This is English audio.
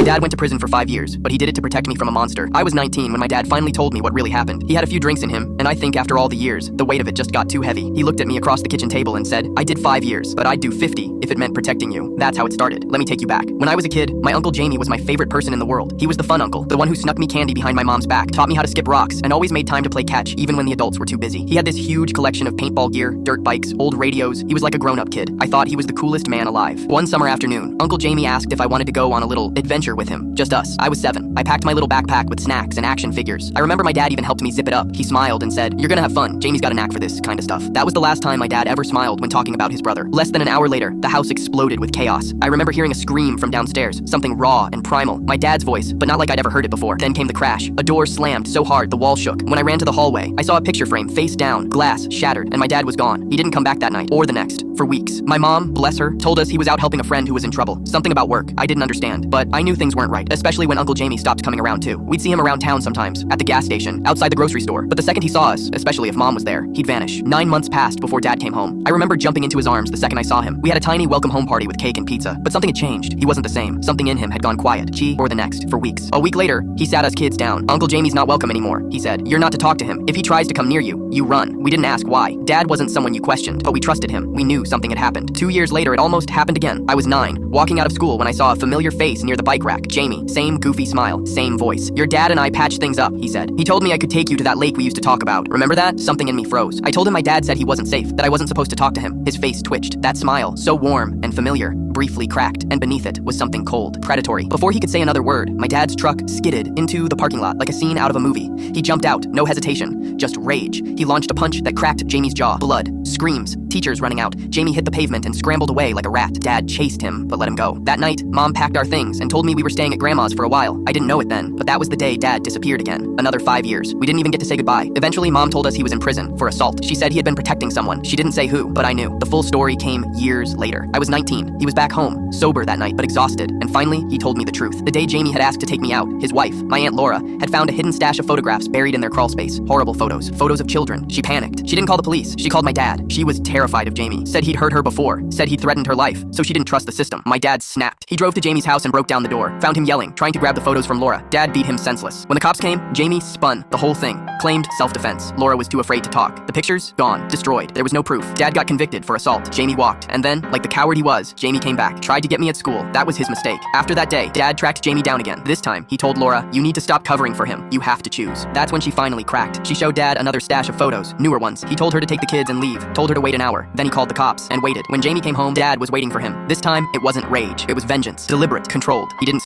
My dad went to prison for 5 years, but he did it to protect me from a monster. I was 19 when my dad finally told me what really happened. He had a few drinks in him, and I think after all the years, the weight of it just got too heavy. He looked at me across the kitchen table and said, I did 5 years, but I'd do 50 if it meant protecting you. That's how it started. Let me take you back. When I was a kid, my Uncle Jamie was my favorite person in the world. He was the fun uncle, the one who snuck me candy behind my mom's back, taught me how to skip rocks, and always made time to play catch even when the adults were too busy. He had this huge collection of paintball gear, dirt bikes, old radios. He was like a grown-up kid. I thought he was the coolest man alive. One summer afternoon, Uncle Jamie asked if I wanted to go on a little adventure with him. Just us. I was 7. I packed my little backpack with snacks and action figures. I remember my dad even helped me zip it up. He smiled and said, "You're gonna have fun. Jamie's got a knack for this kind of stuff." That was the last time my dad ever smiled when talking about his brother. Less than an hour later, the house exploded with chaos. I remember hearing a scream from downstairs, something raw and primal. My dad's voice, but not like I'd ever heard it before. Then came the crash. A door slammed so hard the wall shook. When I ran to the hallway, I saw a picture frame face down, glass shattered, and my dad was gone. He didn't come back that night or the next for weeks. My mom, bless her, told us he was out helping a friend who was in trouble. Something about work. I didn't understand, but I knew things weren't right, especially when Uncle Jamie stopped coming around too. We'd see him around town sometimes, at the gas station, outside the grocery store, but the second he saw us, especially if mom was there, he'd vanish. 9 months passed before dad came home. I remember jumping into his arms the second I saw him. We had a tiny welcome home party with cake and pizza, but something had changed. He wasn't the same. Something in him had gone quiet. She or the next for weeks. A week later, he sat us kids down. "Uncle Jamie's not welcome anymore," he said. "You're not to talk to him. If he tries to come near you, you run." We didn't ask why. Dad wasn't someone you questioned, but we trusted him. We knew something had happened. 2 years later, it almost happened again. I was 9, walking out of school when I saw a familiar face near the bike rack. Jamie, same goofy smile, same voice. "Your dad and I patched things up," he said. "He told me I could take you to that lake we used to talk about. Remember that?" Something in me froze. I told him my dad said he wasn't safe, that I wasn't supposed to talk to him. His face twitched. That smile, so warm and familiar, briefly cracked, and beneath it was something cold, predatory. Before he could say another word, my dad's truck skidded into the parking lot like a scene out of a movie. He jumped out, no hesitation, just rage. He launched a punch that cracked Jamie's jaw. Blood, screams, teachers running out. Jamie hit the pavement and scrambled away like a rat. Dad chased him, but let him go. That night, Mom packed our things and told me we were staying at Grandma's for a while. I didn't know it then, but that was the day Dad disappeared again. Another 5 years. We didn't even get to say goodbye. Eventually, Mom told us he was in prison for assault. She said he had been protecting someone. She didn't say who, but I knew. The full story came years later. I was 19. He was back home, sober that night, but exhausted. And finally, he told me the truth. The day Jamie had asked to take me out, his wife, my Aunt Laura, had found a hidden stash of photographs buried in their crawl space. Horrible photos. Photos of children. She panicked. She didn't call the police. She called my dad. She was terrified of Jamie. Said he'd hurt her before. Said he'd threatened her life. So she didn't trust the system. My dad snapped. He drove to Jamie's house and broke down the door. Found him yelling, trying to grab the photos from Laura. Dad beat him senseless. When the cops came, Jamie spun the whole thing. Claimed self-defense. Laura was too afraid to talk. The pictures? Gone. Destroyed. There was no proof. Dad got convicted for assault. Jamie walked. And then, like the coward he was, Jamie came back. Tried to get me at school. That was his mistake. After that day, Dad tracked Jamie down again. This time, he told Laura, "You need to stop covering for him. You have to choose." That's when she finally cracked. She showed Dad another stash of photos, newer ones. He told her to take the kids and leave. Told her to wait an hour. Then he called the cops and waited. When Jamie came home, Dad was waiting for him. This time, it wasn't rage. It was vengeance. Deliberate. Controlled. He didn't